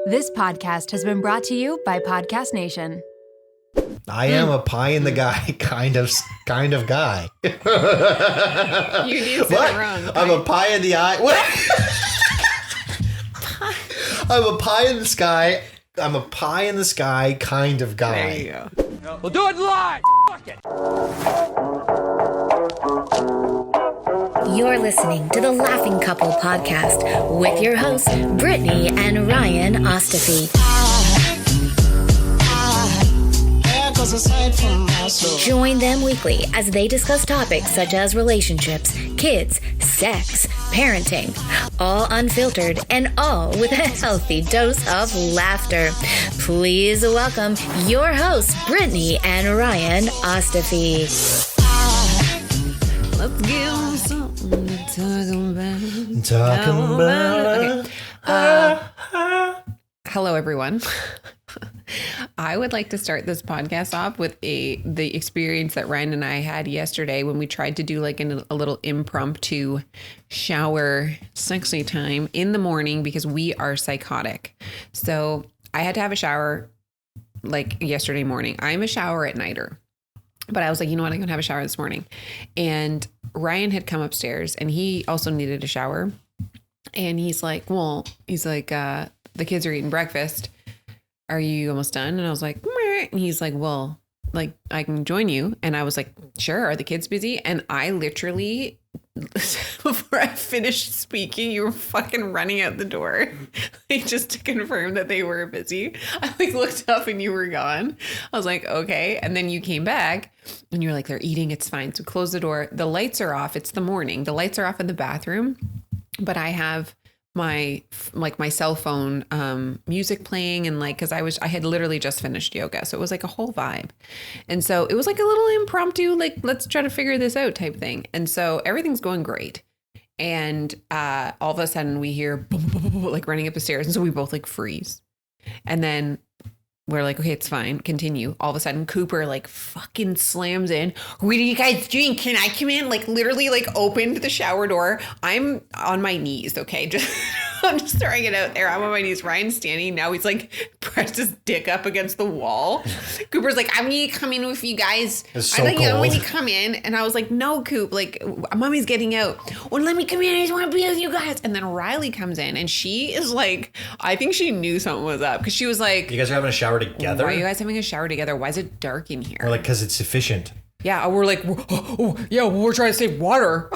This podcast has been brought to you by Podcast Nation. I am a pie in the guy kind of guy. You need to What? wrong. I'm a pie in the eye. What? I'm a pie in the sky. I'm a pie in the sky kind of guy. There you go. We'll do it live. Fuck it. You're listening to the Laughing Couple podcast with your hosts, Brittany and Ryan Ostafy. Join them weekly as they discuss topics such as relationships, kids, sex, parenting, all unfiltered and all with a healthy dose of laughter. Please welcome your hosts, Brittany and Ryan Ostafy. Let's give them something to talk about. Okay. Hello, everyone. I would like to start this podcast off with the experience that Ryan and I had yesterday when we tried to do like a little impromptu shower sexy time in the morning because we are psychotic. So I had to have a shower like yesterday morning. I'm a shower at nighter. But I was like, you know what? I'm going to have a shower this morning. And Ryan had come upstairs and he also needed a shower. And he's like, the kids are eating breakfast. Are you almost done? And I was like, meh. And he's like, well, like I can join you. And I was like, sure. Are the kids busy? And I literally, before I finished speaking, you were fucking running out the door, like just to confirm that they were busy. I like looked up and you were gone. I was like, okay. And then you came back and you're like, they're eating. It's fine. So close the door. The lights are off. It's the morning. The lights are off in the bathroom, but I have my cell phone music playing and like because I had literally just finished yoga, so it was like a whole vibe. And so it was like a little impromptu, like let's try to figure this out type thing. And so everything's going great, and all of a sudden we hear boom, boom, boom, boom, like running up the stairs, and so we both like freeze, and then we're like, okay, it's fine, continue. All of a sudden Cooper like fucking slams in. What are you guys doing? Can I come in? Like literally like opened the shower door. I'm on my knees, okay? I'm just throwing it out there. I'm on my knees. Ryan's standing. Now he's like pressed his dick up against the wall. Cooper's like, I'm going to come in with you guys. It's so I think cold. when you come in. And I was like, no, Coop, like mommy's getting out. Well, let me come in. I just want to be with you guys. And then Riley comes in and she is like, I think she knew something was up because she was like, You guys are having a shower together? why are you guys having a shower together? Why is it dark in here? Or like, because it's efficient. Yeah, we're like, we're trying to save water.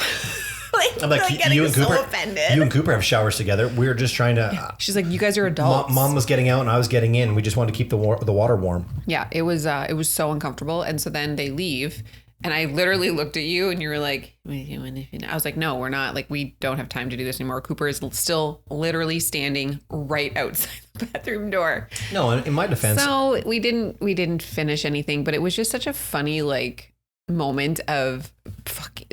I'm like, you and Cooper. Offended. You and Cooper have showers together. We were just trying to. She's like, you guys are adults. Mom was getting out and I was getting in. We just wanted to keep the water warm. Yeah, it was so uncomfortable. And so then they leave. And I literally looked at you and you were like, what are you doing? I was like, no, we're not. Like, we don't have time to do this anymore. Cooper is still literally standing right outside the bathroom door. No, in my defense. So we didn't finish anything, but it was just such a funny like moment of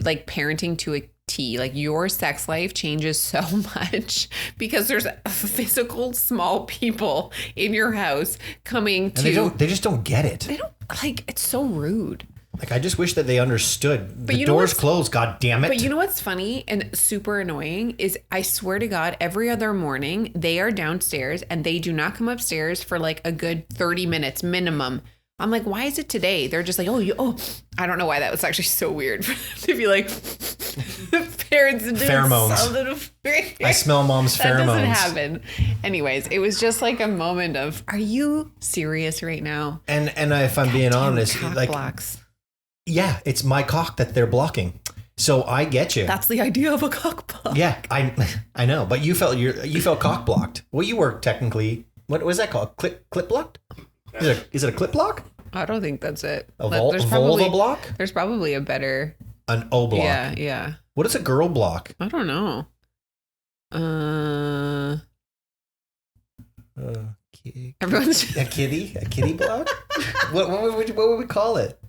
like parenting to a T. Like your sex life changes so much because there's physical small people in your house coming to. And they just don't get it. They don't like. It's so rude. Like, I just wish that they understood. But the door's closed, God damn it. But you know what's funny and super annoying is I swear to God, every other morning they are downstairs and they do not come upstairs for like a good 30 minutes minimum. I'm like, why is it today? They're just like, I don't know why that was actually so weird for them to be like, parents doing pheromones. I smell mom's that pheromones. That doesn't happen. Anyways, it was just like a moment of, are you serious right now? And if I'm being honest, cock like, blocks. Yeah, it's my cock that they're blocking. So I get you. That's the idea of a cock block. Yeah, I know, but you felt cock blocked. Well, you were technically, what was that called? Clip blocked? Is it a clip block? I don't think that's it. Vulva block? There's probably a better. An O block. Yeah. What is a girl block? I don't know. Everyone's a kitty block? What would we call it?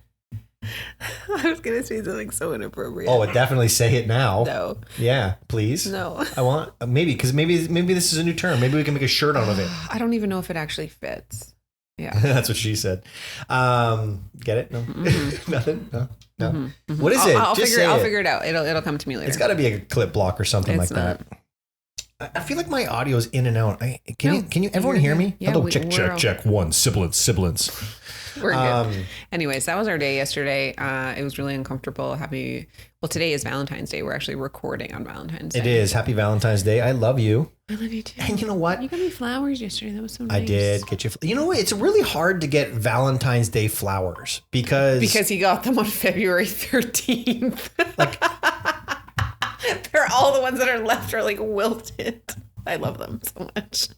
I was gonna say something so inappropriate. Oh, definitely say it now. No. Yeah, please. No. I want maybe this is a new term. Maybe we can make a shirt out of it. I don't even know if it actually fits. Yeah. That's what she said. Get it? No. Mm-hmm. Nothing. No. Mm-hmm. What is it? I'll figure it out. It'll come to me later. It's got to be a clip block or something like that. I feel like my audio is in and out. Can you everyone hear me? Yeah, Hello, check. One, sibilance. We're good. Anyways, that was our day yesterday. It was really uncomfortable. Today is Valentine's Day. We're actually recording on Valentine's Day. It is. Happy Valentine's Day. I love you. I love you too. And you know what? You got me flowers yesterday. That was so nice. I did get you. You know what? It's really hard to get Valentine's Day flowers because he got them on February 13th. They're all the ones that are left are like wilted. I love them so much.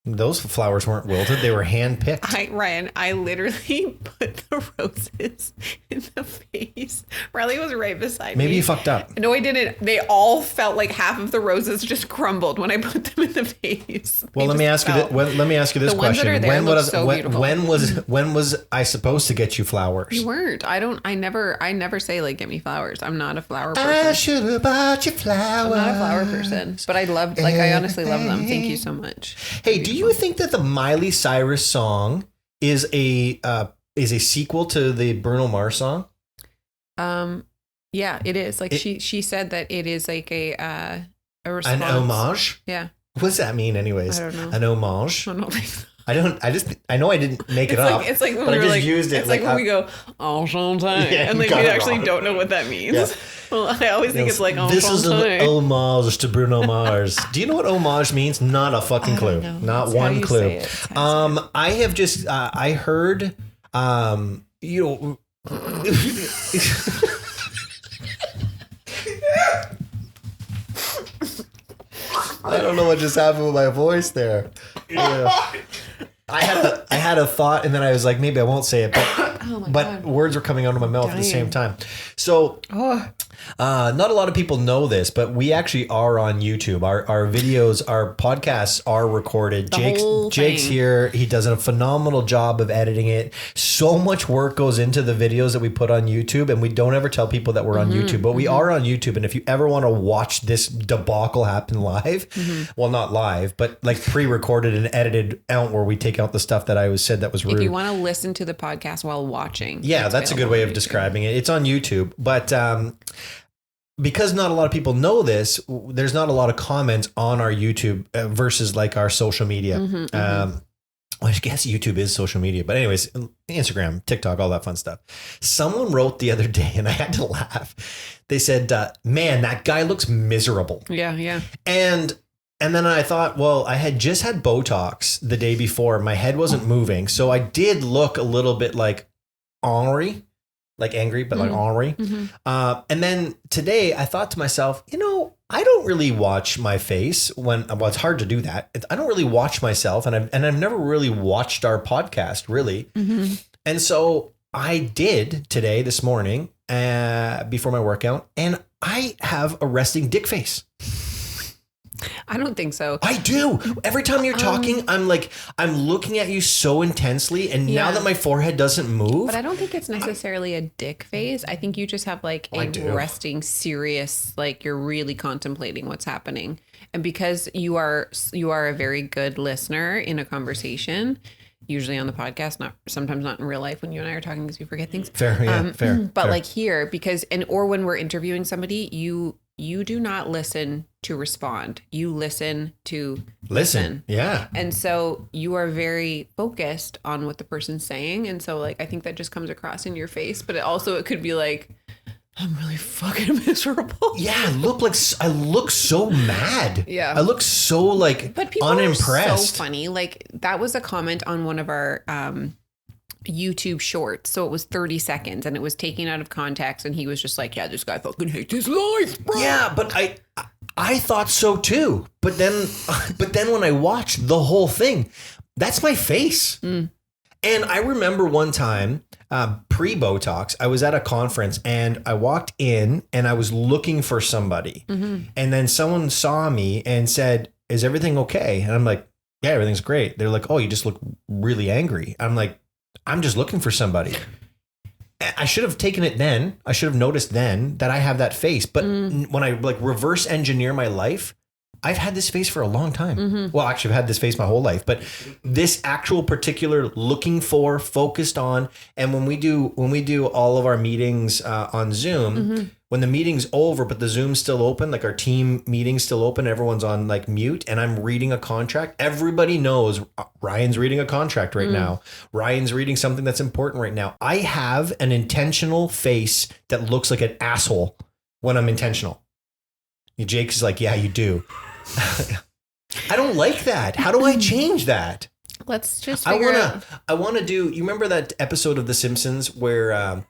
Those flowers weren't wilted. They were hand-picked. I literally put the roses in the vase. Riley was right beside me. Maybe you fucked up. No, I didn't. They all felt like half of the roses just crumbled when I put them in the vase. Well, let me ask you this question. When was I supposed to get you flowers? You weren't. I never say like get me flowers. I'm not a flower person. I should have bought you flowers. I'm not a flower person, but I honestly love them. Thank you so much. Hey, do you think that the Miley Cyrus song is a sequel to the Bruno Mars song? Yeah, it is. Like she said that it is like a response. An homage? Yeah. What does that mean anyways? I don't know. An homage? I don't think so. I know I didn't make it up. It's like when but I we're just like, used it. it's like when we go enchanté, and like we actually don't know what that means. Yeah. Well, I always think it's like enchanté. This is an homage to Bruno Mars. Do you know what homage means? Not a fucking clue. Not That's one clue. I have just I heard you know. I don't know what just happened with my voice there. Yeah. I had a thought, and then I was like, maybe I won't say it, but words were coming out of my mouth at the same time. So, not a lot of people know this, but we actually are on YouTube. Our videos, our podcasts are recorded. Jake's here. He does a phenomenal job of editing it. So much work goes into the videos that we put on YouTube, and we don't ever tell people that we're on YouTube, but we are on YouTube. And if you ever want to watch this debacle happen live, well, not live, but like pre-recorded and edited out where we take out the stuff that I said that was rude. If you want to listen to the podcast while watching. Yeah, that's a good way of describing it. It's on YouTube, but because not a lot of people know this, there's not a lot of comments on our YouTube versus like our social media. Well, I guess YouTube is social media, but anyways, Instagram, TikTok, all that fun stuff. Someone wrote the other day, and I had to laugh. They said, man, that guy looks miserable. Yeah. And then I thought, well, I had just had Botox the day before. My head wasn't moving. So I did look a little bit like ornery, like angry, but like ornery. And then today I thought to myself, I don't really watch my face it's hard to do that. I don't really watch myself, and I've never really watched our podcast really. And so I did today, this morning, before my workout, and I have a resting dick face. I don't think so. I do. Every time you're talking, I'm looking at you so intensely, and now that my forehead doesn't move. But I don't think it's necessarily a dick face. I think you just have like a resting, serious, like you're really contemplating what's happening. And because you are a very good listener in a conversation, usually on the podcast, sometimes not in real life when you and I are talking because you forget things. Fair. But like here, or when we're interviewing somebody, you do not listen to respond. You listen to listen. Yeah. And so you are very focused on what the person's saying. And so like, I think that just comes across in your face, but it could be like, I'm really fucking miserable. Yeah. I look so mad. Yeah. I look so like but people unimpressed. Are so funny. Like that was a comment on one of our, YouTube shorts. So it was 30 seconds and it was taken out of context. And he was just like, yeah, this guy fucking hates his life, bro. Yeah, but I thought so too. But then when I watched the whole thing, that's my face. And I remember one time, pre-Botox, I was at a conference and I walked in and I was looking for somebody. And then someone saw me and said, is everything okay? And I'm like, yeah, everything's great. They're like, oh, you just look really angry. I'm like, I'm just looking for somebody. I should have taken it then. I should have noticed then that I have that face. But when I like reverse engineer my life, I've had this face for a long time. Well, actually, I've had this face my whole life. But this actual particular looking for, focused on, and when we do all of our meetings on Zoom, when the meeting's over, but the Zoom's still open, like our team meeting's still open, everyone's on like mute, and I'm reading a contract, everybody knows Ryan's reading a contract right now. Ryan's reading something that's important right now. I have an intentional face that looks like an asshole when I'm intentional. Jake is like, yeah, you do. I don't like that. How do I change that? Let's just figure out. I want to do, you remember that episode of The Simpsons where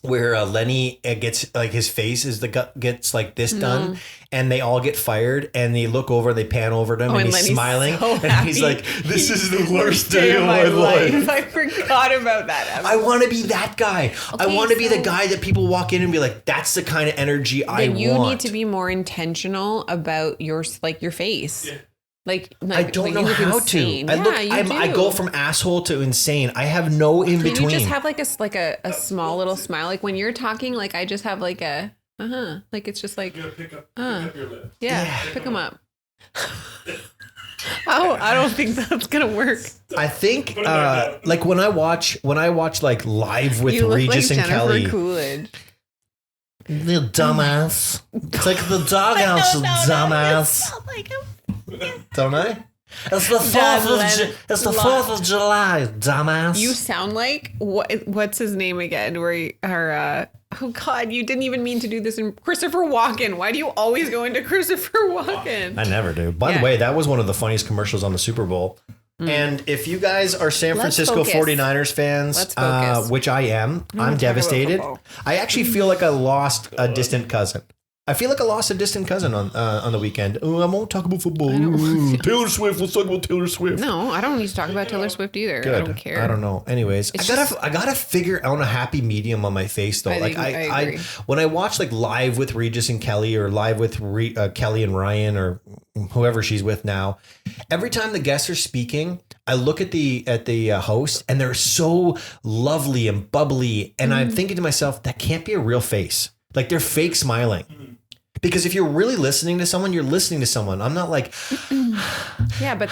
Lenny gets like his face is gets like this done, and they all get fired, and they look over, they pan over to him, and he's Lenny's smiling, so and he's like, "This is the worst day of my life." I forgot about that episode. I want to be that guy. Okay, I want to be the guy that people walk in and be like, "That's the kind of energy I want." You need to be more intentional about your face. Yeah. Like I don't know how to. I go from asshole to insane. I have no in between. You just have like a small little smile. Like when you're talking, like I just have like a like it's just like pick up your lip. Yeah, pick them up. I don't think that's gonna work. I think like when I watch like Live with Regis and Kelly. Coolidge. The dumbass. It's like the doghouse, dumbass. Don't I? It's the 4th of July, dumbass. You sound like what's his name again? Oh God, you didn't even mean to do this in Christopher Walken. Why do you always go into Christopher Walken? I never do. By the way, that was one of the funniest commercials on the Super Bowl. And if you guys are San Francisco 49ers fans, which I am, I'm devastated. I actually feel like I lost a distant cousin. I feel like I lost a distant cousin on the weekend. Oh, I won't talk about football. Taylor Swift. Let's talk about Taylor Swift. No, I don't need to talk about Taylor Swift either. Good. I don't care. I don't know. Anyways, I gotta figure out a happy medium on my face though. I agree. When I watch like Live with Regis and Kelly, or Live with Kelly and Ryan, or whoever she's with now, every time the guests are speaking, I look at the host, and they're so lovely and bubbly, and I'm thinking to myself, that can't be a real face. Like they're fake smiling. Because if you're really listening to someone, you're listening to someone. I'm not like, yeah, but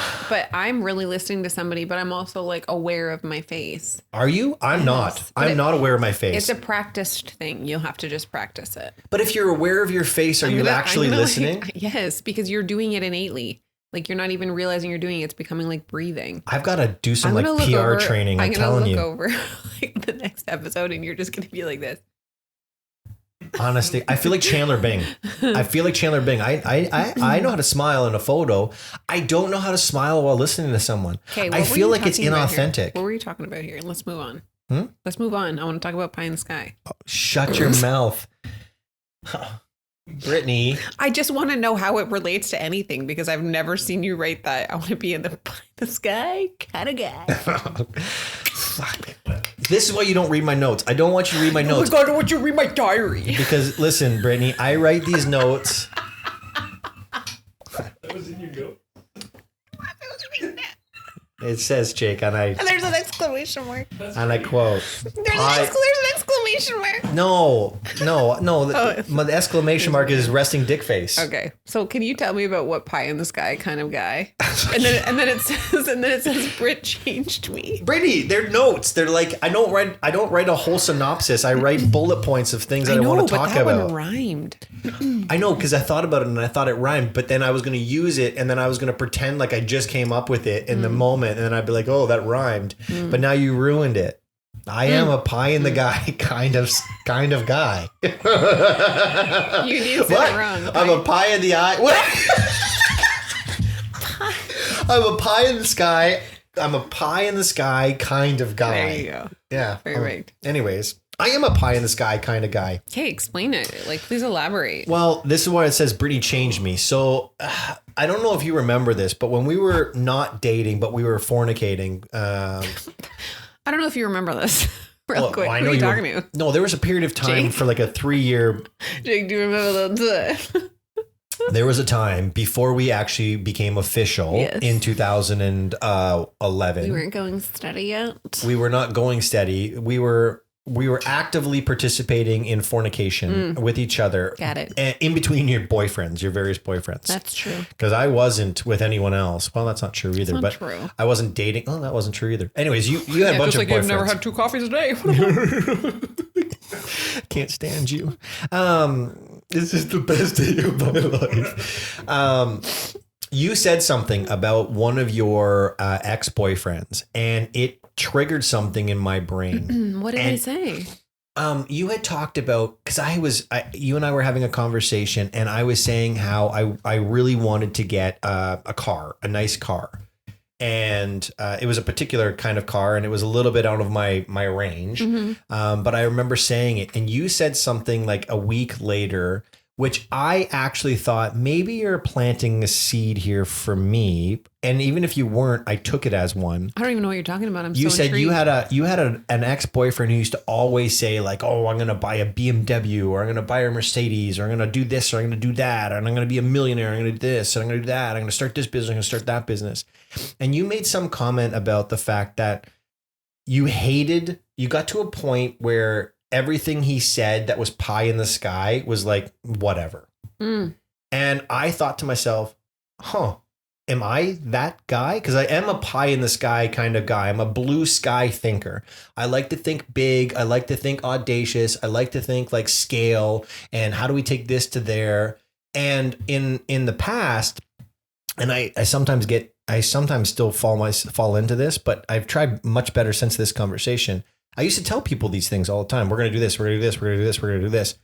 I'm really listening to somebody, but I'm also like aware of my face. Are you? I'm not. I'm not aware of my face. It's a practiced thing. You'll have to just practice it. But if you're aware of your face, are you actually listening? Yes, because you're doing it innately. Like you're not even realizing you're doing it. It's becoming like breathing. I've got to do some like PR training. I'm telling you. I'm going to look over like the next episode, and you're just going to be like this. Honestly, I feel like Chandler Bing. I know how to smile in a photo. I don't know how to smile while listening to someone. Okay, I feel like it's inauthentic. What were you talking about here? Let's move on. Let's move on. I want to talk about Pie in the Sky. Oh, shut your mouth. Brittany. I just want to know how it relates to anything, because I've never seen you write that. I want to be in the sky kind of guy. Fuck. This is why you don't read my notes. I don't want you to read my notes. Oh my God, I don't want you to read my diary. Because listen, Brittany, I write these notes. That was in your note? It says, Jake, and there's an exclamation mark. And I quote. There's an exclamation mark. No. The exclamation mark is resting dick face. Okay, so can you tell me about what Pie in the Sky kind of guy? and then it says Brit changed me. Brittany, they're notes. They're like, I don't write a whole synopsis. I write bullet points of things that I want to talk about. That one rhymed. I know, because I thought about it and I thought it rhymed, but then I was going to use it, and then I was going to pretend like I just came up with it in the moment, and then I'd be like, oh, that rhymed. But now you ruined it. I am a pie in the guy kind of guy. You did say it wrong. I'm a pie in the eye. What? I'm a pie in the sky. I'm a pie in the sky kind of guy. There you go. Yeah. Very right. Anyways, I am a pie in the sky kind of guy. Okay, explain it. Like, please elaborate. Well, this is why it says Brittany changed me. So I don't know if you remember this, but when we were not dating, but we were fornicating. I don't know if you remember this. Real quick. What are you talking about? No, there was a period of time for like a 3-year. Jake, do you remember that? There was a time before we actually became official in 2011. We weren't going steady yet. We were not going steady. We were actively participating in fornication with each other. Got it. In between your various boyfriends. That's true. Because I wasn't with anyone else. Well, that's not true either. That's not but true. I wasn't dating. Oh, that wasn't true either. Anyways, you had a bunch of boyfriends. You've never had 2 coffees a day. can't stand you. This is the best day of my life. You said something about one of your ex-boyfriends, and it triggered something in my brain. What did I say? You had talked about, because you and I were having a conversation, and I was saying how I really wanted to get a car, a nice car. And it was a particular kind of car, and it was a little bit out of my range. But I remember saying it, and you said something like a week later, which I actually thought maybe you're planting a seed here for me. And even if you weren't, I took it as one. I don't even know what you're talking about. You so said intrigued. you had an ex-boyfriend who used to always say like, oh, I'm going to buy a BMW, or I'm going to buy a Mercedes, or I'm going to do this, or I'm going to do that, and I'm going to be a millionaire, I'm going to do this, and I'm going to do that, I'm going to start this business, I'm going to start that business. And you made some comment about the fact that you got to a point where everything he said that was pie in the sky was like, whatever. And I thought to myself, am I that guy? Because I am a pie in the sky kind of guy. I'm a blue sky thinker. I like to think big. I like to think audacious. I like to think like scale and how do we take this to there? And in the past, and I sometimes still fall into this, but I've tried much better since this conversation. I used to tell people these things all the time. We're going to do this. We're going to do this. We're going to do this. We're going to do this.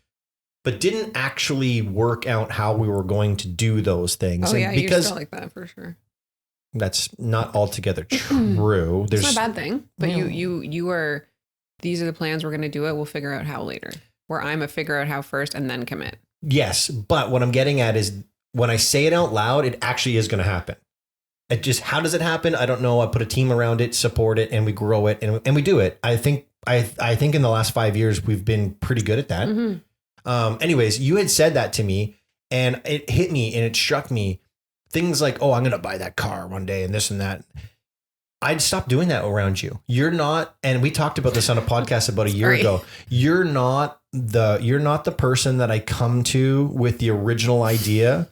But didn't actually work out how we were going to do those things. Oh, and yeah. You're still like that for sure. That's not altogether true. It's not a bad thing. But you are, these are the plans. We're going to do it. We'll figure out how later. Where I'm a figure out how first and then commit. Yes. But what I'm getting at is when I say it out loud, it actually is going to happen. It just, how does it happen? I don't know. I put a team around it, support it, and we grow it, and we do it. I think in the last 5 years, we've been pretty good at that. Anyways, you had said that to me, and it hit me and it struck me. Things like, oh, I'm going to buy that car one day and this and that. I'd stop doing that around you. You're not, and we talked about this on a podcast about a year ago. You're not the person that I come to with the original idea.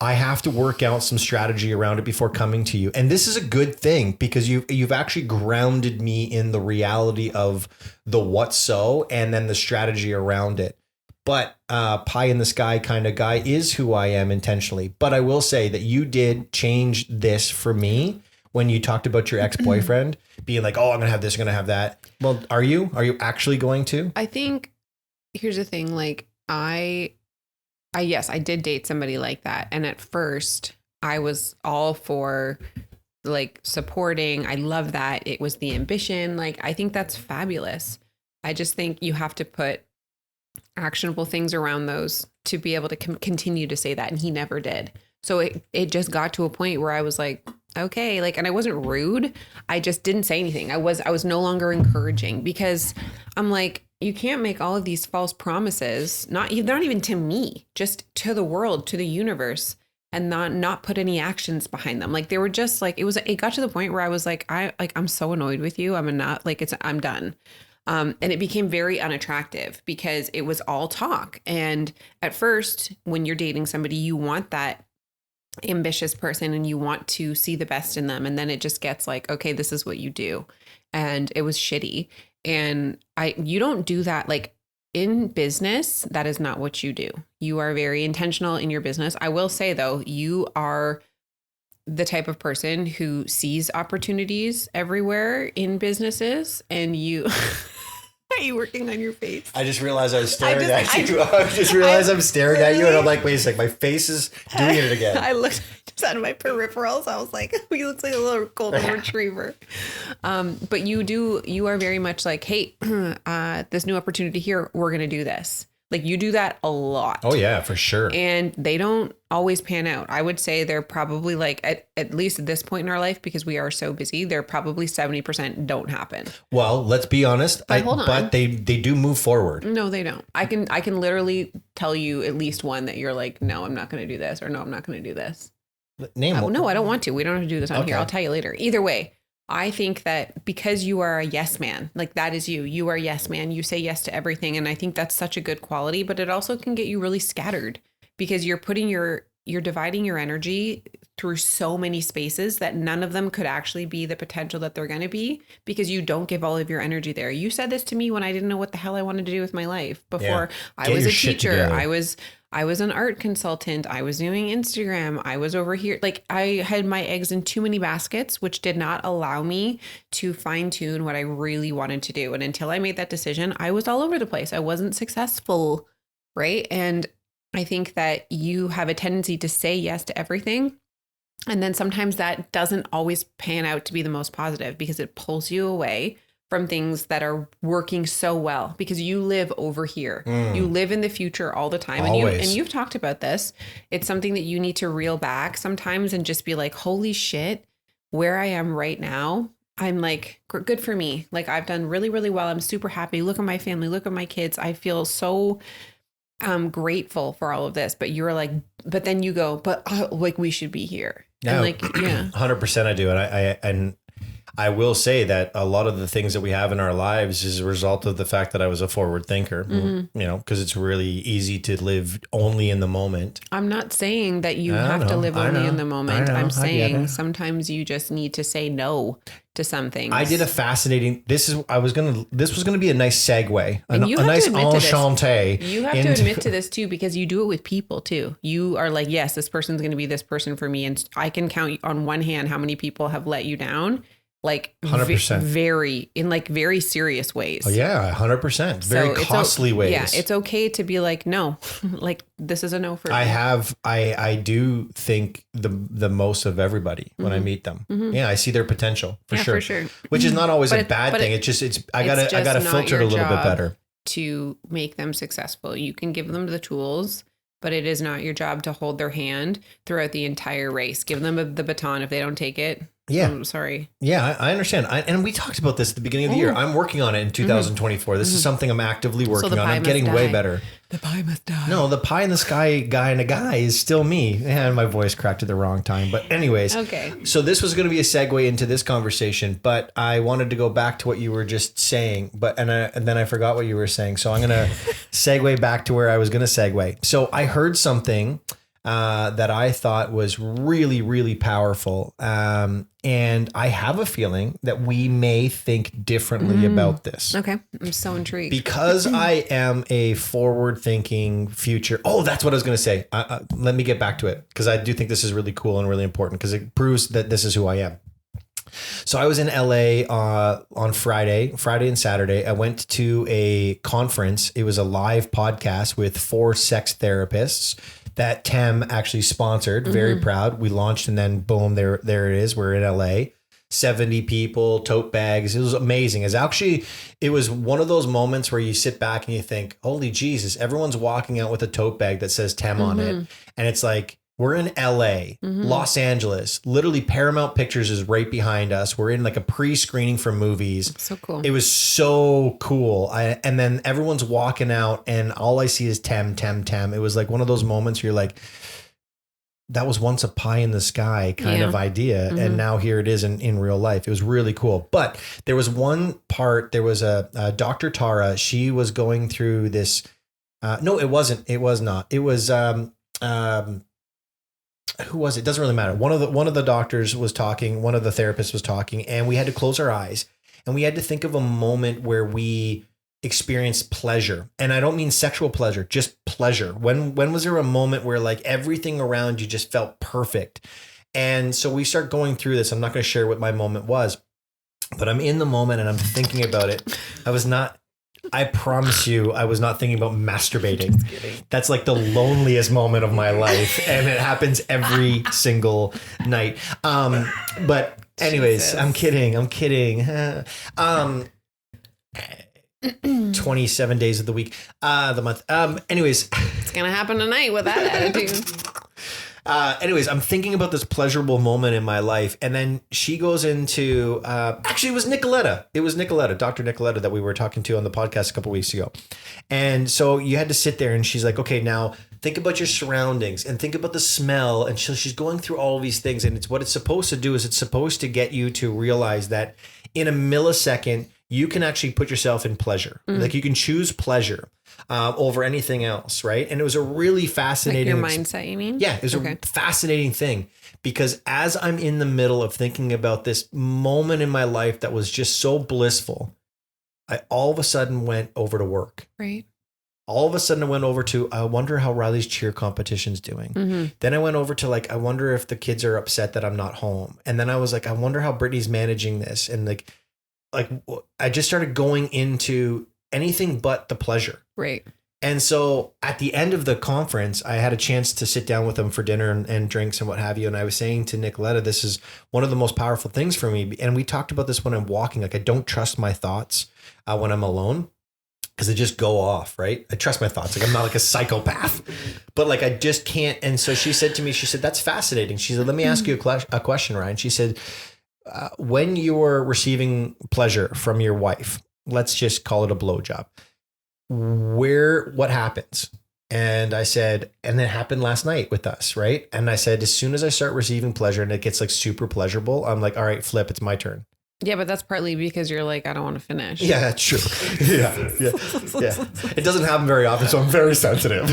I have to work out some strategy around it before coming to you. And this is a good thing because you've actually grounded me in the reality of the what so and then the strategy around it. But pie in the sky kind of guy is who I am intentionally. But I will say that you did change this for me when you talked about your ex-boyfriend being like, oh, I'm going to have this, I'm going to have that. Well, are you actually going to? I think here's the thing. Like yes, I did date somebody like that. And at first I was all for like supporting. I love that. It was the ambition. Like, I think that's fabulous. I just think you have to put actionable things around those to be able to continue to say that. And he never did. So it just got to a point where I was like, okay, like, and I wasn't rude. I just didn't say anything. I was no longer encouraging because I'm like, you can't make all of these false promises, not even to me, just to the world, to the universe, and not put any actions behind them. Like, they were just like, it got to the point where I was like, I'm so annoyed with you. I'm done. And it became very unattractive because it was all talk. And at first, when you're dating somebody, you want that ambitious person and you want to see the best in them. And then it just gets like, okay, this is what you do. And it was shitty. And you don't do that. Like, in business, that is not what you do. You are very intentional in your business. I will say though, you are the type of person who sees opportunities everywhere in businesses, and you are you working on your face? I just realized I was staring at you. I just realized I'm staring at you, and I'm like, wait a sec, my face is doing it again. I looked just out of my peripherals. I was like, he looks like a little golden retriever. But you are very much like, hey, this new opportunity here, we're going to do this. Like, you do that a lot. Oh yeah, for sure. And they don't always pan out. I would say they're probably like, at least at this point in our life, because we are so busy, they're probably 70% don't happen. Well, let's be honest. Hold on. But they do move forward. No, they don't. I can literally tell you at least one that you're like, no, I'm not going to do this, or no, I'm not going to do this. Name one. No, I don't want to. We don't have to do this on Okay. here. I'll tell you later. Either way, I think that because you are a yes man, like, that is you. You are a yes man. You say yes to everything. And I think that's such a good quality, but it also can get you really scattered because you're putting your you're dividing your energy through so many spaces that none of them could actually be the potential that they're going to be, because you don't give all of your energy there. You said this to me when I didn't know what the hell I wanted to do with my life before. I was a teacher. I was an art consultant. I was doing Instagram. I was over here. Like, I had my eggs in too many baskets, which did not allow me to fine tune what I really wanted to do. And until I made that decision, I was all over the place. I wasn't successful. Right. And I think that you have a tendency to say yes to everything. And then sometimes that doesn't always pan out to be the most positive, because it pulls you away from things that are working so well, because you live over here. You live in the future all the time. Always. And you've talked about this. It's something that you need to reel back sometimes and just be like, holy shit, where I am right now, I'm like, good for me. Like, I've done really, really well. I'm super happy. Look at my family. Look at my kids. I feel so grateful for all of this. But you're like, but then you go, but like, we should be here. No, and like, yeah, 100% I do. And I will say that a lot of the things that we have in our lives is a result of the fact that I was a forward thinker, you know, because it's really easy to live only in the moment. I'm not saying that you have to live only in the moment. I'm saying sometimes you just need to say no to some things. I did a fascinating, this was going to be a nice segue, a you have nice to admit to this. enchanté. You have to admit to this too, because you do it with people too. You are like, yes, this person's going to be this person for me. And I can count on one hand how many people have let you down. Like 100%. Very serious ways. Oh yeah, 100%. Very costly ways. Yeah, it's okay to be like, no, like, this is a no for me. I do think the most of everybody when I meet them. Yeah, I see their potential for sure. Which is not always a bad thing. I gotta filter it a little bit better to make them successful. You can give them the tools, but it is not your job to hold their hand throughout the entire race. Give them the baton. If they don't take it, yeah, I'm sorry. Yeah, I understand. And we talked about this at the beginning of the year. I'm working on it in 2024. This is something I'm actively working on. I'm getting way better. The pie must die. No, the pie in the sky guy and a guy is still me. And my voice cracked at the wrong time. But anyways, okay. So this was going to be a segue into this conversation, but I wanted to go back to what you were just saying. And then I forgot what you were saying. So I'm going to segue back to where I was going to segue. So I heard something that I thought was really, really powerful. And I have a feeling that we may think differently about this. Okay. I'm so intrigued. Because I am a forward-thinking future. Oh, that's what I was going to say. Let me get back to it, because I do think this is really cool and really important, because it proves that this is who I am. So I was in LA on Friday and Saturday. I went to a conference. It was a live podcast with 4 sex therapists that Tem actually sponsored. Very proud. We launched, and then boom, there it is. We're in LA. 70 people, tote bags. It was amazing. It was one of those moments where you sit back and you think, holy Jesus, everyone's walking out with a tote bag that says Tem on it. And it's like, we're in LA, Los Angeles. Literally, Paramount Pictures is right behind us. We're in like a pre-screening for movies. So cool. It was so cool. And then everyone's walking out, and all I see is Tem. It was like one of those moments where you're like, that was once a pie in the sky kind of idea. And now here it is in real life. It was really cool. But there was one part, there was a Dr. Tara. She was going through this. No, it wasn't. It was not. It was, who was it? Doesn't really matter. One of the doctors was talking, one of the therapists was talking, and we had to close our eyes, and we had to think of a moment where we experienced pleasure. And I don't mean sexual pleasure, just pleasure. When was there a moment where like everything around you just felt perfect? And so we start going through this. I'm not going to share what my moment was, but I'm in the moment and I'm thinking about it. I promise you, I was not thinking about masturbating. That's like the loneliest moment of my life. And it happens every single night. But anyways, Jesus. I'm kidding. 27 days of the week, the month. Anyways. It's going to happen tonight with that attitude. Anyways, I'm thinking about this pleasurable moment in my life. And then she goes into, actually it was Nicoletta. It was Nicoletta, Dr. Nicoletta, that we were talking to on the podcast a couple weeks ago. And so you had to sit there, and she's like, okay, now think about your surroundings and think about the smell. And she's going through all of these things. And what it's supposed to do is it's supposed to get you to realize that in a millisecond, you can actually put yourself in pleasure. Like you can choose pleasure over anything else, right? And it was a really fascinating... Like your mindset, you mean? Yeah, it was a fascinating thing because as I'm in the middle of thinking about this moment in my life that was just so blissful, I all of a sudden went over to work. Right. All of a sudden I went over to, I wonder how Riley's cheer competition's doing. Then I went over to like, I wonder if the kids are upset that I'm not home. And then I was like, I wonder how Brittany's managing this. And like I just started going into anything but the pleasure. Right. And so at the end of the conference, I had a chance to sit down with them for dinner and drinks and what have you. And I was saying to Nicoletta, this is one of the most powerful things for me. And we talked about this when I'm walking. Like I don't trust my thoughts when I'm alone. Because they just go off, right? I trust my thoughts. Like I'm not like a psychopath, but like I just can't. And so she said to me, she said, that's fascinating. She said, let me ask you a question, Ryan. She said, when you're receiving pleasure from your wife, let's just call it a blowjob, what happens? And I said, and it happened last night with us, right? And I said, as soon as I start receiving pleasure and it gets like super pleasurable, I'm like, all right, flip, it's my turn. Yeah, but that's partly because you're like, I don't want to finish. Yeah, that's true. Yeah. It doesn't happen very often, so I'm very sensitive.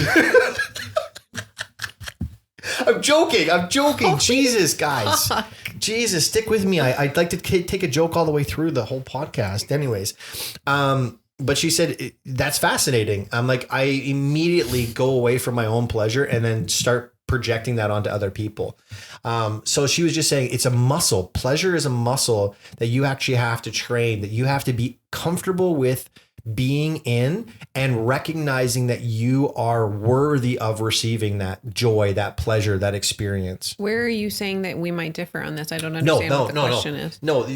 I'm joking. Oh, Jesus, guys. Fuck. Jesus, stick with me. I'd like to take a joke all the way through the whole podcast. Anyways, but she said, that's fascinating. I'm like, I immediately go away from my own pleasure and then start projecting that onto other people. So she was just saying it's a muscle. Pleasure is a muscle that you actually have to train, that you have to be comfortable with being in and recognizing that you are worthy of receiving that joy, that pleasure, that experience. Where are you saying that we might differ on this? I don't understand what the question is. No,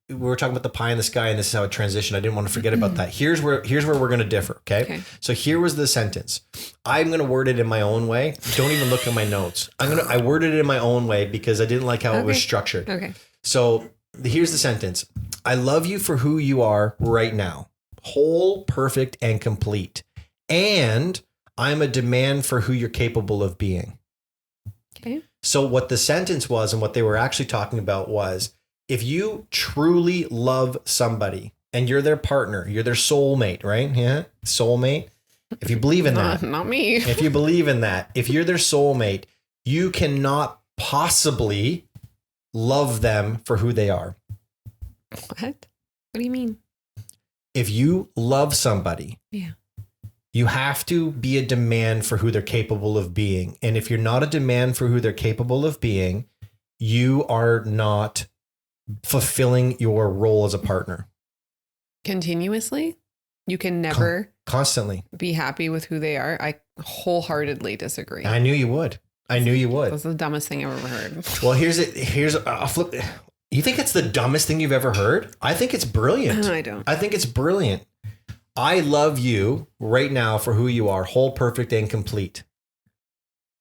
we were talking about the pie in the sky and this is how it transitioned. I didn't want to forget about that. Here's where we're going to differ. Okay. So here was the sentence. I'm going to word it in my own way. Don't even look at my notes. I worded it in my own way because I didn't like how it was structured. Okay. So here's the sentence. I love you for who you are right now. Whole, perfect, and complete. And I'm a demand for who you're capable of being. Okay. So what the sentence was and what they were actually talking about was, if you truly love somebody and you're their partner, you're their soulmate, right? Yeah. Soulmate. If you believe in that, not me. If you believe in that, if you're their soulmate, you cannot possibly love them for who they are. What? What do you mean? If you love somebody, yeah, you have to be a demand for who they're capable of being. And if you're not a demand for who they're capable of being, you are not fulfilling your role as a partner. Continuously? You can never constantly be happy with who they are. I wholeheartedly disagree. I knew you would. That's the dumbest thing I've ever heard. Well, here's a flip. You think it's the dumbest thing you've ever heard? I think it's brilliant. I don't. I think it's brilliant. I love you right now for who you are, whole, perfect, and complete.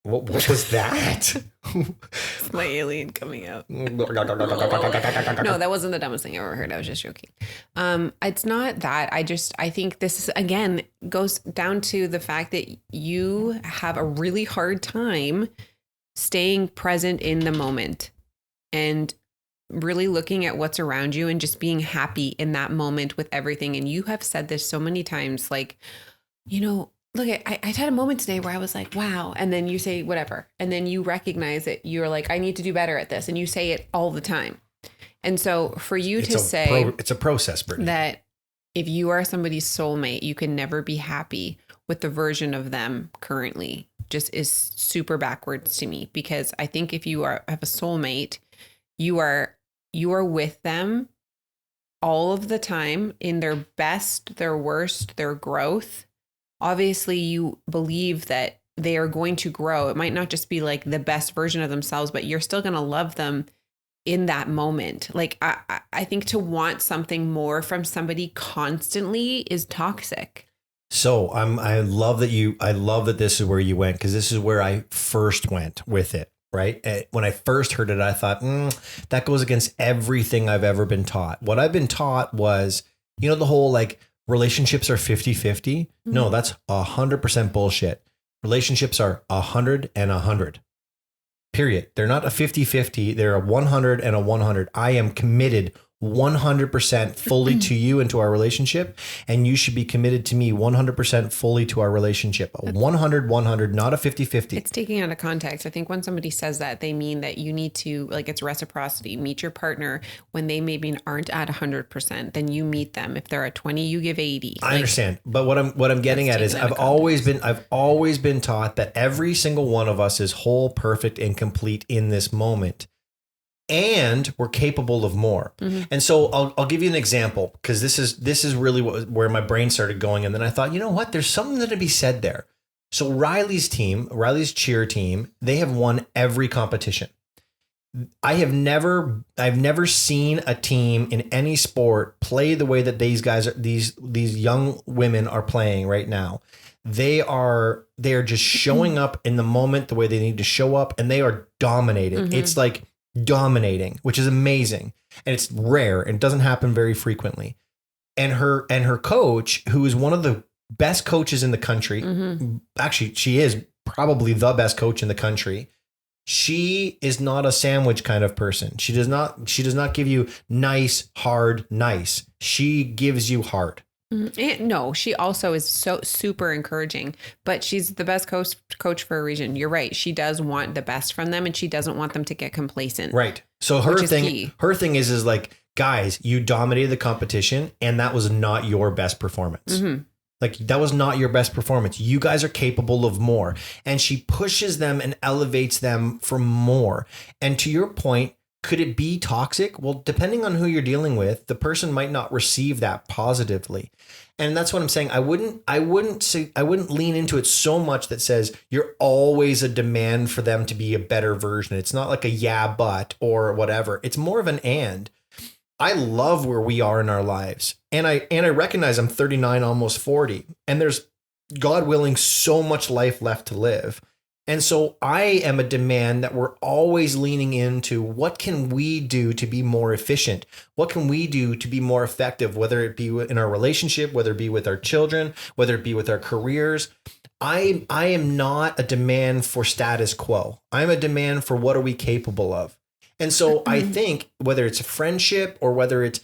What was that? It's my alien coming out. No, that wasn't the dumbest thing I ever heard. I was just joking. It's not that. I think this is, again, goes down to the fact that you have a really hard time staying present in the moment and really looking at what's around you and just being happy in that moment with everything. And you have said this so many times, like, look, I had a moment today where I was like, wow. And then you say whatever. And then you recognize it. You're like, I need to do better at this. And you say it all the time. And so for you to say it's a process, Brittany, that if you are somebody's soulmate, you can never be happy with the version of them currently just is super backwards to me. Because I think if you have a soulmate, you are with them all of the time in their best, their worst, their growth. Obviously, you believe that they are going to grow. It might not just be like the best version of themselves, but you're still going to love them in that moment. Like, I think to want something more from somebody constantly is toxic. So I love that this is where you went, because this is where I first went with it, right? When I first heard it, I thought, that goes against everything I've ever been taught. What I've been taught was, the whole like, relationships are 50-50. Mm-hmm. No, that's 100% bullshit. Relationships are 100 and 100. Period. They're not a 50-50. They're a 100 and a 100. I am committed 100% fully to you and to our relationship. And you should be committed to me 100% fully to our relationship. 100, not a 50-50. It's taking out of context. I think when somebody says that, they mean that you need to, like, it's reciprocity. Meet your partner when they maybe aren't at 100%. Then you meet them. If they're at 20, you give 80. I understand. But what I'm getting at is I've always been taught that every single one of us is whole, perfect, and complete in this moment. And we're capable of more. Mm-hmm. And so I'll give you an example, because this is really where my brain started going. And then I thought, you know what? There's something to be said there. So Riley's cheer team, they have won every competition. I've never seen a team in any sport play the way that these guys are, these young women are playing right now. They are just showing up in the moment the way they need to show up, and they are dominating. Mm-hmm. It's like dominating, which is amazing, and it's rare and it doesn't happen very frequently. And her coach, who is one of the best coaches in the country, mm-hmm. actually she is probably the best coach in the country. She is not a sandwich kind of person. She does not give you nice, hard, nice. She gives you hard. No, she also is so super encouraging, but she's the best coach for a reason. You're right. She does want the best from them, and she doesn't want them to get complacent. Right. So her thing is like, guys, you dominated the competition, and that was not your best performance. Mm-hmm. Like, that was not your best performance. You guys are capable of more. And she pushes them and elevates them for more. And to your point, could it be toxic? Well, depending on who you're dealing with, the person might not receive that positively. And that's what I'm saying. I wouldn't lean into it so much that says you're always a demand for them to be a better version. It's not like a yeah, but or whatever. It's more of an and. I love where we are in our lives. And I recognize I'm 39, almost 40, and there's, God willing, so much life left to live. And so I am a demand that we're always leaning into what can we do to be more efficient? What can we do to be more effective, whether it be in our relationship, whether it be with our children, whether it be with our careers. I am not a demand for status quo. I'm a demand for what are we capable of? And so I think whether it's a friendship or whether it's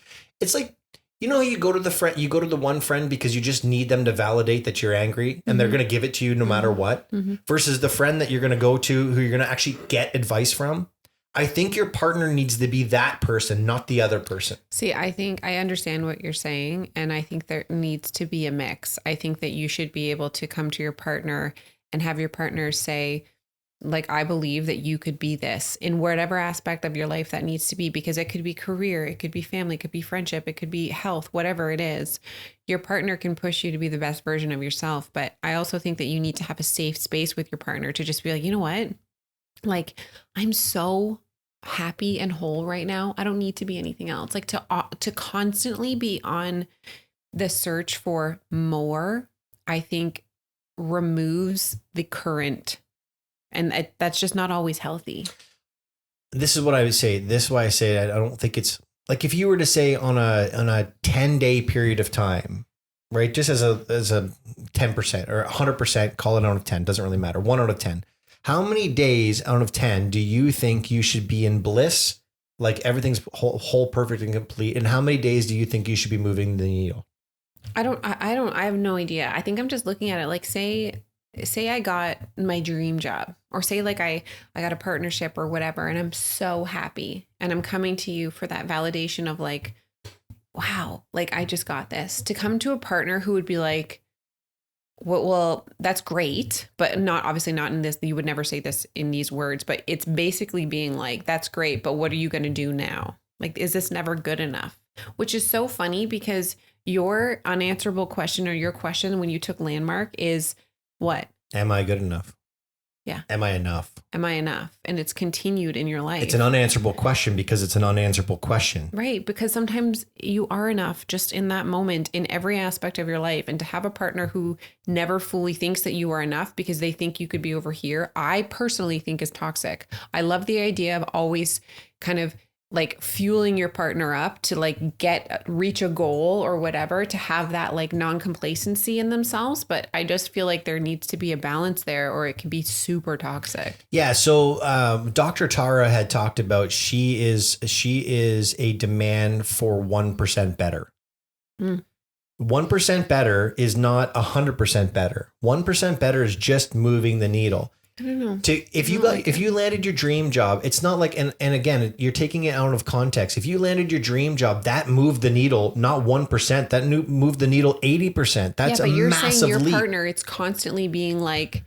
like, you know, you go to the one friend because you just need them to validate that you're angry, and they're going to give it to you no matter what, versus the friend that you're going to go to who you're going to actually get advice from. I think your partner needs to be that person, not the other person. See, I think I understand what you're saying, and I think there needs to be a mix. I think that you should be able to come to your partner and have your partner say, like, I believe that you could be this in whatever aspect of your life that needs to be, because it could be career, it could be family, it could be friendship, it could be health, whatever it is. Your partner can push you to be the best version of yourself. But I also think that you need to have a safe space with your partner to just be like, you know what? Like, I'm so happy and whole right now. I don't need to be anything else. Like, to constantly be on the search for more, I think removes the current. And that's just not always healthy. This is what I would say. This is why I say I don't think it's like, if you were to say on a 10-day period of time, right? Just as a 10% or 100%, call it out of 10, doesn't really matter. 1 out of 10. How many days out of 10 do you think you should be in bliss? Like everything's whole, perfect and complete. And how many days do you think you should be moving the needle? I have no idea. I think I'm just looking at it like, say I got my dream job, or say like I got a partnership or whatever, and I'm so happy, and I'm coming to you for that validation of like, wow, like I just got this. To come to a partner who would be like, well, that's great, but obviously not in this, you would never say this in these words, but it's basically being like, that's great, but what are you going to do now? Like, is this never good enough? Which is so funny, because your unanswerable question, or your question when you took Landmark, is what? Am I good enough? Yeah. Am I enough? Am I enough? And it's continued in your life. It's an unanswerable question because it's an unanswerable question. Right. Because sometimes you are enough just in that moment in every aspect of your life. And to have a partner who never fully thinks that you are enough because they think you could be over here, I personally think is toxic. I love the idea of always kind of like fueling your partner up to like reach a goal or whatever, to have that like non-complacency in themselves. But I just feel like there needs to be a balance there, or it can be super toxic. Yeah. So Dr. Tara had talked about she is a demand for 1% better. 1% better is not 100% better. 1% better is just moving the needle. I don't know. If you landed your dream job, it's not like, and again, you're taking it out of context. If you landed your dream job, that moved the needle, not 1%, that moved the needle 80%. That's but you're massive saying your leap. partner, it's constantly being like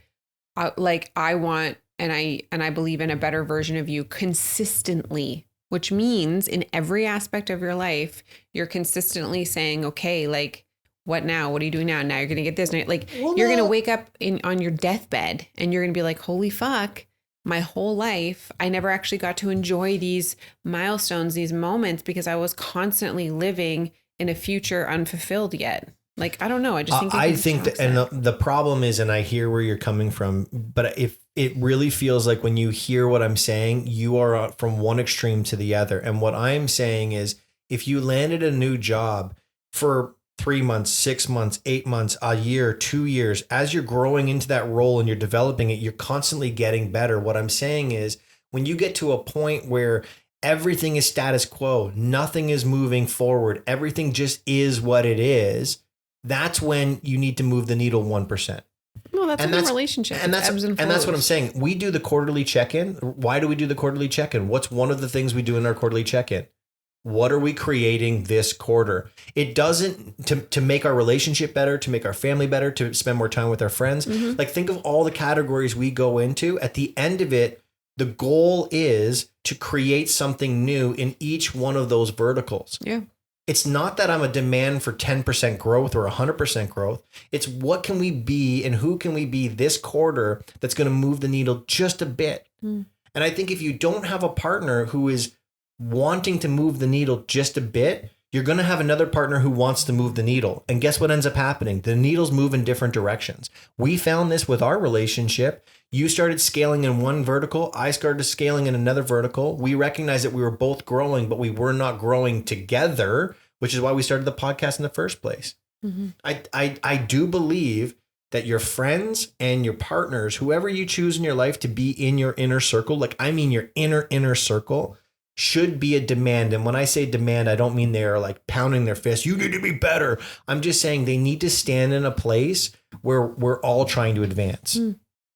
I want, and I believe in a better version of you consistently, which means in every aspect of your life, you're consistently saying, okay, like, what now? What are you doing now? Now you're going to get this. Like, you're going to wake up on your deathbed and you're going to be like, holy fuck, my whole life, I never actually got to enjoy these milestones, these moments, because I was constantly living in a future unfulfilled yet. Like, I don't know. I just think I think that, and the problem is, and I hear where you're coming from, but if it really feels like when you hear what I'm saying, you are from one extreme to the other. And what I'm saying is, if you landed a new job for 3 months, 6 months, 8 months, a year, 2 years, as you're growing into that role and you're developing it, you're constantly getting better. What I'm saying is, when you get to a point where everything is status quo, nothing is moving forward, everything just is what it is, that's when you need to move the needle 1%. Well, that's in a relationship. And that's what I'm saying. We do the quarterly check-in. Why do we do the quarterly check-in? What's one of the things we do in our quarterly check-in? What are we creating this quarter? It doesn't to make our relationship better, to make our family better, to spend more time with our friends. Mm-hmm. Like, think of all the categories we go into. At the end of it, the goal is to create something new in each one of those verticals. Yeah. It's not that I'm a demand for 10% growth or 100% growth. It's what can we be and who can we be this quarter that's going to move the needle just a bit. And I think if you don't have a partner who is wanting to move the needle just a bit, you're going to have another partner who wants to move the needle. And guess what ends up happening? The needles move in different directions. We found this with our relationship. You started scaling in one vertical. I started scaling in another vertical. We recognized that we were both growing, but we were not growing together, which is why we started the podcast in the first place. Mm-hmm. I do believe that your friends and your partners, whoever you choose in your life to be in your inner circle, like I mean your inner circle, should be a demand. And when I say demand, I don't mean they're like pounding their fist. You need to be better. I'm just saying they need to stand in a place where we're all trying to advance.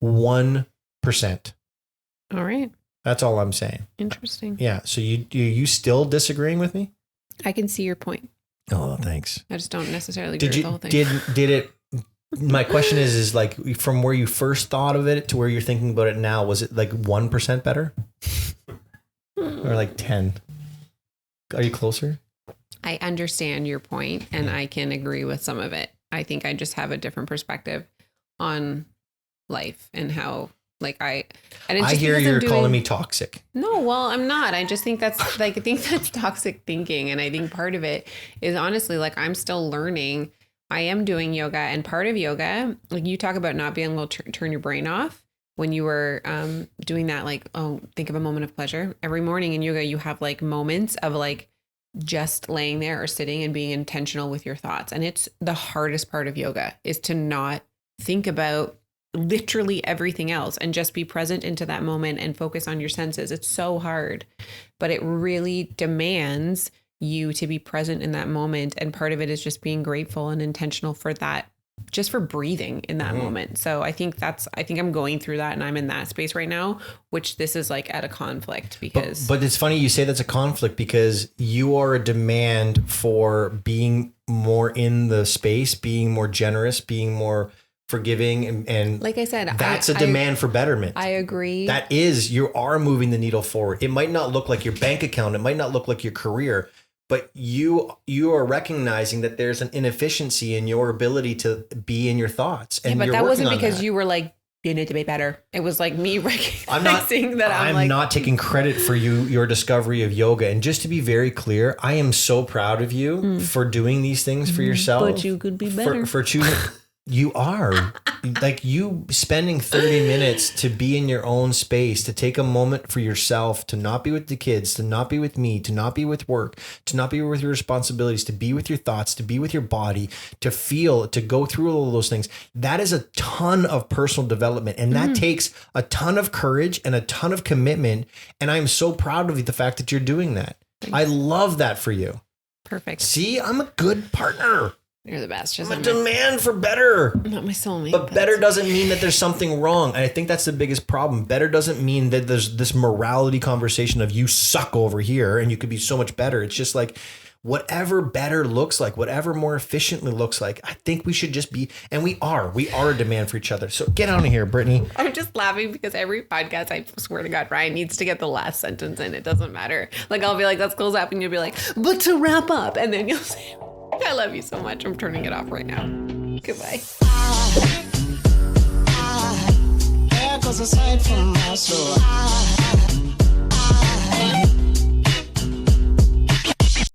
1%. All right. That's all I'm saying. Interesting. Yeah. So you still disagreeing with me? I can see your point. Oh, thanks. I just don't necessarily agree with the whole thing. Did it? My question is like, from where you first thought of it to where you're thinking about it now, was it like 1% better? Or like 10? Are you closer? I understand your point and I can agree with some of it. I think I just have a different perspective on life and how, like, I hear you're calling me toxic. No, well, I'm not. I just think that's like, I think that's toxic thinking. And I think part of it is honestly, like, I'm still learning. I am doing yoga, and part of yoga, like you talk about not being able to turn your brain off. When you were doing that, like, oh, think of a moment of pleasure. Every morning in yoga, you have like moments of like just laying there or sitting and being intentional with your thoughts. And it's the hardest part of yoga, is to not think about literally everything else and just be present into that moment and focus on your senses. It's so hard, but it really demands you to be present in that moment. And part of it is just being grateful and intentional for that, just for breathing in that moment. So I think I'm going through that, and I'm in that space right now, which this is like at a conflict because. But it's funny you say that's a conflict, because you are a demand for being more in the space, being more generous, being more forgiving. And like I said, that's a demand for betterment. I agree. That is, you are moving the needle forward. It might not look like your bank account. It might not look like your career, but you are recognizing that there's an inefficiency in your ability to be in your thoughts. And but that wasn't because you were like, you need to be better. It was like me recognizing I'm not taking credit for your discovery of yoga. And just to be very clear, I am so proud of you for doing these things for yourself. But you could be better. For choosing. You are. Like, you spending 30 minutes to be in your own space, to take a moment for yourself, to not be with the kids, to not be with me, to not be with work, to not be with your responsibilities, to be with your thoughts, to be with your body, to feel, to go through all of those things. That is a ton of personal development. And that takes a ton of courage and a ton of commitment. And I'm so proud of the fact that you're doing that. Thanks. I love that for you. Perfect. See, I'm a good partner. You're the best. I'm a demand for better. I'm not my soulmate. But better doesn't mean that there's something wrong. And I think that's the biggest problem. Better doesn't mean that there's this morality conversation of you suck over here and you could be so much better. It's just like whatever better looks like, whatever more efficiently looks like, I think we should just be, and we are a demand for each other. So get out of here, Brittany. I'm just laughing because every podcast, I swear to God, Ryan needs to get the last sentence in. It doesn't matter. Like, I'll be like, let's close up. And you'll be like, but to wrap up. And then you'll say, I love you so much. I'm turning it off right now. Goodbye. There goes a sight from my soul.